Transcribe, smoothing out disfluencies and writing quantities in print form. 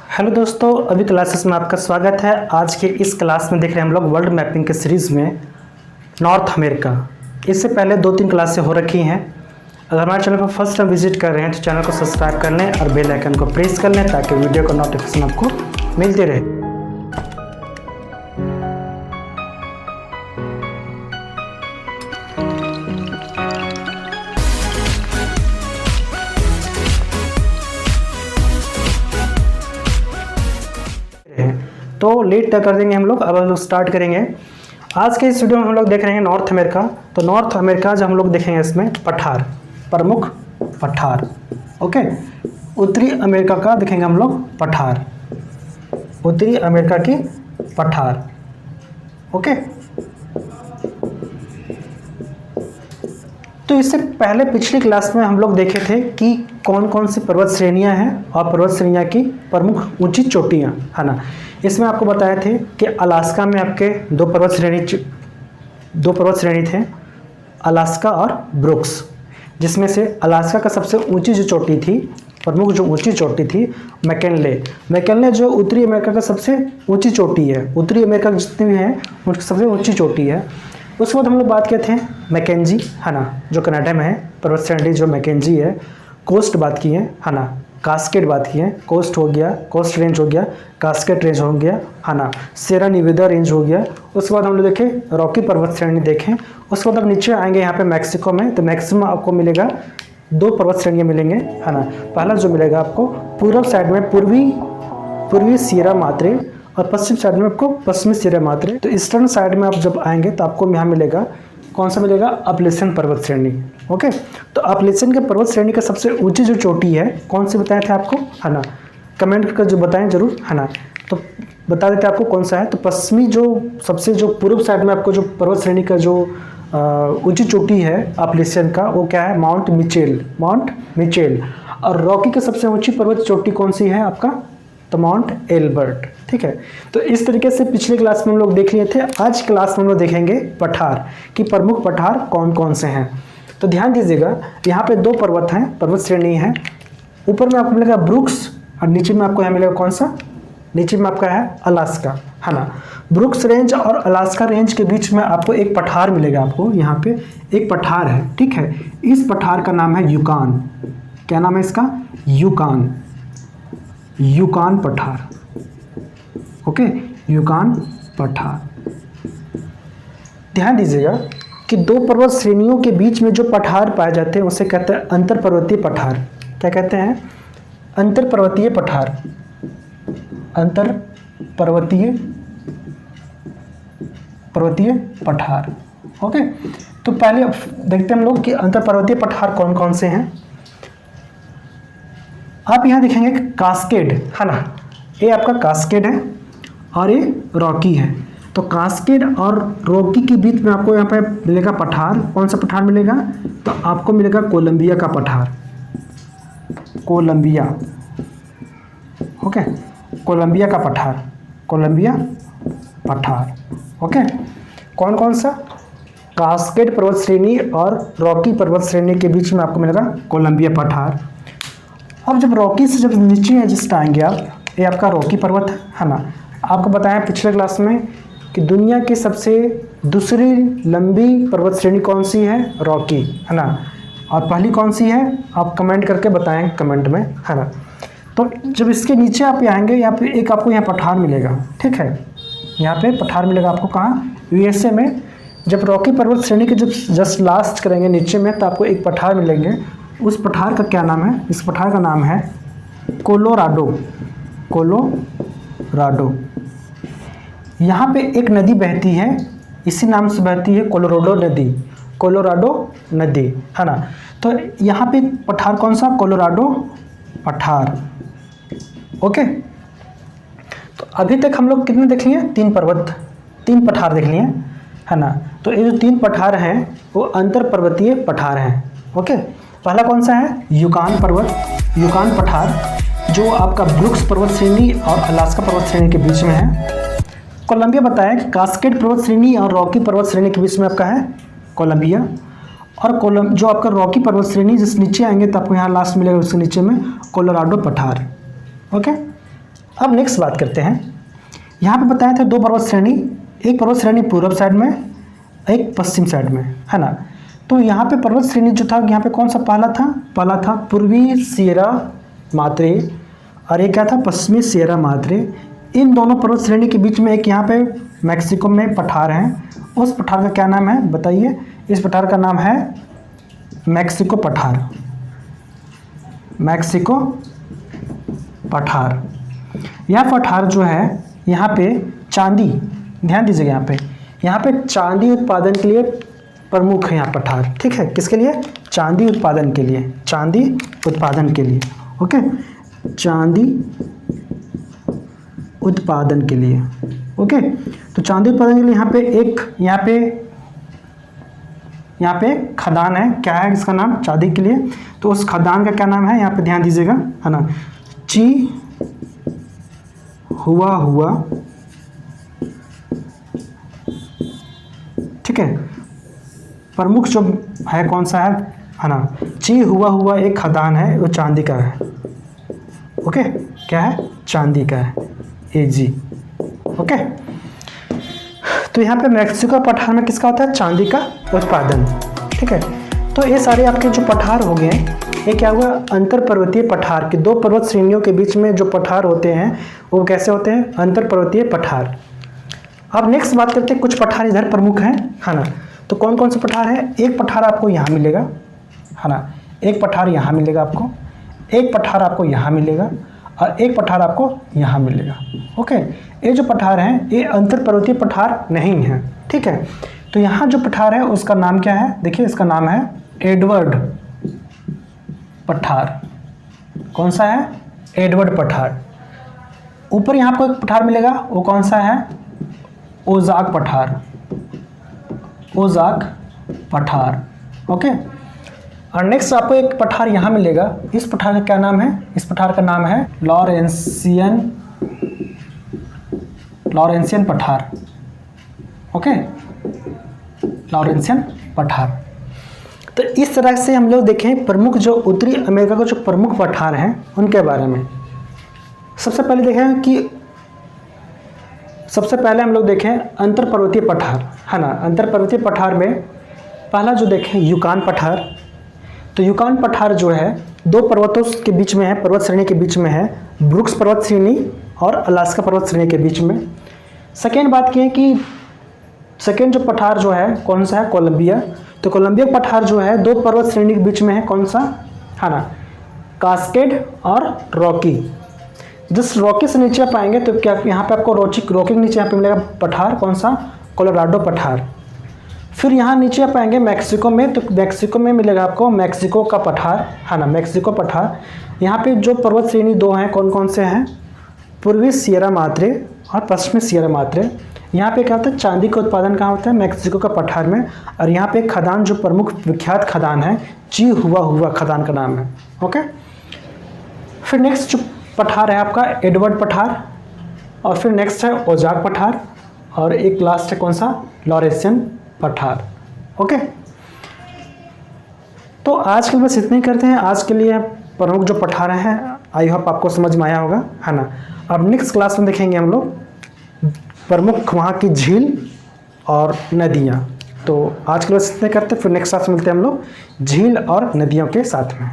Hello दोस्तों, अभी classes में आपका स्वागत है। आज के इस क्लास में देख रहे हैं हम लोग वर्ल्ड मैपिंग के सीरीज़ में नॉर्थ अमेरिका। इससे पहले 2-3 क्लासें हो रखी हैं। अगर हमारे चैनल पर फर्स्ट टाइम विजिट कर रहे हैं तो चैनल को सब्सक्राइब कर लें और बेल आइकन को प्रेस कर लें ताकि वीडियो का नोटिफिकेशन आपको मिलते रहे। तो लेट कर देंगे हम लोग, अब हम लोग स्टार्ट करेंगे। आज के इस वीडियो में हम लोग देख रहे हैं नॉर्थ अमेरिका। तो नॉर्थ अमेरिका जो हम लोग देखेंगे इसमें पठार, प्रमुख पठार। ओके, उत्तरी अमेरिका का देखेंगे हम लोग पठार, उत्तरी अमेरिका की पठार। ओके, तो इससे पहले पिछली क्लास में हम लोग देखे थे कि कौन कौन सी पर्वत श्रेणियां हैं और पर्वत श्रेणियां की प्रमुख ऊंची चोटियां, है ना। इसमें आपको बताए थे कि अलास्का में आपके दो पर्वत श्रेणी थे, अलास्का और ब्रुक्स, जिसमें से अलास्का का सबसे ऊंची जो चोटी थी, प्रमुख जो ऊंची चोटी थी, मैकेनले जो उत्तरी अमेरिका का सबसे ऊंची चोटी है। उत्तरी अमेरिका जितनी भी है उनकी सबसे ऊंची चोटी है। उसके बाद हम लोग बात किए थे मैकेंजी, है ना, जो कनाडा में है, पर्वत श्रेणी जो मैकेंजी है। कोस्ट बात की है ना, कास्केड बात की है, कोस्ट हो गया, कोस्ट रेंज हो गया, कास्केड रेंज हो गया, है ना, सेरा नेवादा रेंज हो गया। उसके बाद हम लोग देखें रॉकी पर्वत श्रेणी देखें। उसके बाद अब नीचे आएंगे यहाँ पे मैक्सिको में, तो मैक्सिमम आपको मिलेगा 2 पर्वत श्रेणियाँ मिलेंगे, है ना। पहला जो मिलेगा आपको पूर्व साइड में पूर्वी सियरा मात्रे और पश्चिम साइड में आपको पश्चिमी सियरा मात्रे। तो ईस्टर्न साइड में आप जब आएंगे तो आपको यहाँ मिलेगा, कौन सा मिलेगा, अपलेसन पर्वत श्रेणी। ओके, तो अपलेसन के पर्वत श्रेणी का सबसे ऊंची जो चोटी है कौन सी बताए थे आपको, है ना, कमेंट कर जो बताएं जरूर, है ना। तो बता देते आपको कौन सा है। तो पश्चिमी जो सबसे जो पूर्व साइड में आपको जो पर्वत श्रेणी का जो ऊंची चोटी है अपलेसन का, वो क्या है, माउंट मिचेल। और रॉकी की सबसे ऊंची पर्वत चोटी कौन सी है आपका, तो माउंट एल्बर्ट। ठीक है, तो इस तरीके से पिछले क्लास में हम लोग देख लिए थे। आज क्लास में हम लोग देखेंगे पठार कि प्रमुख पठार कौन कौन से हैं। तो ध्यान दीजिएगा, यहाँ पे 2 पर्वत हैं, पर्वत श्रेणी है। ऊपर में आपको मिलेगा ब्रुक्स और नीचे में आपको यहाँ मिलेगा कौन सा, नीचे में आपका है अलास्का, है ना। ब्रुक्स रेंज और अलास्का रेंज के बीच में आपको एक पठार मिलेगा। आपको यहाँ पे एक पठार है, ठीक है। इस पठार का नाम है यूकान। क्या नाम है इसका, यूकान पठार। ओके, यूकान पठार। ध्यान दीजिएगा कि 2 पर्वत श्रेणियों के बीच में जो पठार पाए जाते हैं उसे कहते हैं अंतर पर्वतीय पठार। क्या कहते हैं, अंतर पर्वतीय पठार, अंतर पर्वतीय पठार। ओके, तो पहले देखते हैं हम लोग कि अंतर पर्वतीय पठार कौन कौन से हैं। आप यहाँ देखेंगे कास्केड, है ना, ये आपका कास्केड है और ये रॉकी है। तो कास्केड और रॉकी के बीच में आपको यहाँ पे मिलेगा पठार। कौन सा पठार मिलेगा, तो आपको मिलेगा कोलंबिया का पठार, कोलंबिया। ओके, कोलंबिया का पठार, कोलंबिया पठार। ओके, कौन कौन सा, कास्केड पर्वत श्रेणी और रॉकी पर्वत श्रेणी के बीच में आपको मिलेगा कोलंबिया पठार। अब जब रॉकी से जब नीचे जस्ट आएंगे आप, ये आपका रॉकी पर्वत है ना। आपको बताया पिछले क्लास में कि दुनिया की सबसे दूसरी लंबी पर्वत श्रेणी कौन सी है, रॉकी, है ना। और पहली कौन सी है आप कमेंट करके बताएं कमेंट में, है ना। तो जब इसके नीचे आप आएंगे, यहाँ पे एक आपको यहाँ पठार मिलेगा, ठीक है। यहाँ पे पठार मिलेगा आपको कहाँ, यूएसए में। जब रॉकी पर्वत श्रेणी के जब जस्ट लास्ट करेंगे नीचे में, तो आपको एक पठार मिलेंगे। उस पठार का क्या नाम है, इस पठार का नाम है कोलोराडो। यहाँ पे एक नदी बहती है, इसी नाम से बहती है, कोलोराडो नदी, है ना। तो यहाँ पे पठार कौन सा, कोलोराडो पठार। ओके, तो अभी तक हम लोग कितने देख लिए, 3 पठार देख लिए, है ना। तो ये जो 3 पठार हैं वो अंतर पर्वतीय पठार हैं। ओके, पहला कौन सा है, यूकान पठार, जो आपका ब्रुक्स पर्वत श्रेणी और अलास्का पर्वत श्रेणी के बीच में है। कोलंबिया बताया कि कास्केड पर्वत श्रेणी और रॉकी पर्वत श्रेणी के बीच में आपका है कोलंबिया। और जो आपका रॉकी पर्वत श्रेणी जिस नीचे आएंगे तो आपको यहाँ लास्ट मिलेगा, उसके नीचे में कोलोराडो पठार। ओके, अब नेक्स्ट बात करते हैं, यहाँ पे बताए थे 2 पर्वत श्रेणी, एक पर्वत श्रेणी पूर्व साइड में, एक पश्चिम साइड में, है ना। तो यहाँ पे पर्वत श्रेणी जो था, यहाँ पे कौन सा पहला था पूर्वी सियरा मात्रे, और एक क्या था पश्चिमी सियरा मात्रे। इन दोनों पर्वत श्रेणी के बीच में एक यहाँ पे मैक्सिको में पठार है, उस पठार का क्या नाम है बताइए। इस पठार का नाम है मैक्सिको पठार, मैक्सिको पठार। यह पठार जो है यहाँ पे चांदी, ध्यान दीजिएगा यहाँ पे चांदी उत्पादन के लिए प्रमुख है यहाँ पठार, ठीक है। किसके लिए? चांदी उत्पादन के लिए, चांदी उत्पादन के लिए, ओके, चांदी उत्पादन के लिए, ओके। तो चांदी उत्पादन के लिए यहाँ पे खदान है, क्या है इसका नाम? चांदी के लिए। तो उस खदान का क्या नाम है यहाँ पे ध्यान दीजिएगा, है ना, हुआ, ठीक है। प्रमुख जो है कौन सा है ना, हुआ एक खदान है, वो चांदी का है, ओके, क्या है? चांदी का है, AG, ओके। तो यहाँ पे मैक्सिको पठार में किसका होता है? चांदी का उत्पादन, ठीक है। तो ये सारे आपके जो पठार हो गए, ये क्या हुआ? अंतर पर्वतीय पठार के 2 पर्वत श्रेणियों के बीच में जो पठार होते हैं वो कैसे होते हैं? अंतर पर्वतीय पठार। अब नेक्स्ट बात करते हैं, कुछ पठार इधर प्रमुख हैं, है ना। तो कौन कौन से पठार है? एक पठार आपको यहाँ मिलेगा, है ना, एक पठार यहाँ मिलेगा आपको, एक पठार आपको यहाँ मिलेगा, और एक पठार आपको यहाँ मिलेगा, ओके। ये जो पठार हैं ये अंतर पर्वतीय पठार नहीं है, ठीक है। तो यहाँ जो पठार है उसका नाम क्या है? देखिए इसका नाम है एडवर्ड पठार। कौन सा है? एडवर्ड पठार। ऊपर यहाँ आपको एक पठार मिलेगा, वो कौन सा है? ओजाक पठार, ओजाक पठार, ओके। और नेक्स्ट आपको एक पठार यहाँ मिलेगा, इस पठार का क्या नाम है? इस पठार का नाम है लॉरेंसियन पठार, ओके, लॉरेंसियन पठार। तो इस तरह से हम लोग देखें प्रमुख जो उत्तरी अमेरिका के जो प्रमुख पठार हैं उनके बारे में। सबसे पहले हम लोग देखें अंतर पर्वतीय पठार, है ना। अंतर पर्वतीय पठार में पहला जो देखें यूकान पठार। तो यूकान पठार जो है 2 पर्वतों के बीच में है, पर्वत श्रेणी के बीच में है, ब्रुक्स पर्वत श्रेणी और अलास्का पर्वत श्रेणी के बीच में। सेकेंड बात की है कि सेकेंड जो पठार जो है कौन सा है? कोलंबिया। तो कोलंबिया पठार जो है 2 पर्वत श्रेणी के बीच में है, कौन सा? है ना, कास्केड और रॉकी। जिस रॉकी से नीचे आप आएंगे तो क्या यहाँ पे आपको रॉकी के नीचे यहाँ पे मिलेगा पठार, कौन सा? कोलोराडो पठार। फिर यहाँ नीचे आप आएंगे मैक्सिको में, तो मैक्सिको में मिलेगा आपको मैक्सिको का पठार, है ना, मैक्सिको पठार। यहाँ पे जो पर्वत श्रेणी 2 हैं कौन कौन से हैं? पूर्वी सियरा मात्रे और पश्चिमी सियरा मात्रे। यहाँ पे क्या होता है? चांदी का उत्पादन कहाँ होता है? मैक्सिको का पठार में। और यहाँ पे खदान जो प्रमुख विख्यात खदान है, हुआ खदान का नाम है, ओके। फिर नेक्स्ट जो पठार है आपका एडवर्ड पठार, और फिर नेक्स्ट है ओजाक पठार, और एक लास्ट है कौन सा? लॉरेंसियन पठार, ओके। तो आज के लिए बस इतने ही करते हैं। आज के लिए प्रमुख जो पठार हैं आई होप आपको समझ में आया होगा, है ना। अब नेक्स्ट क्लास में देखेंगे हम लोग प्रमुख वहाँ की झील और नदियाँ। तो आज के लिए बस इतने करते हैं, फिर नेक्स्ट क्लास में मिलते हैं हम लोग झील और नदियों के साथ में।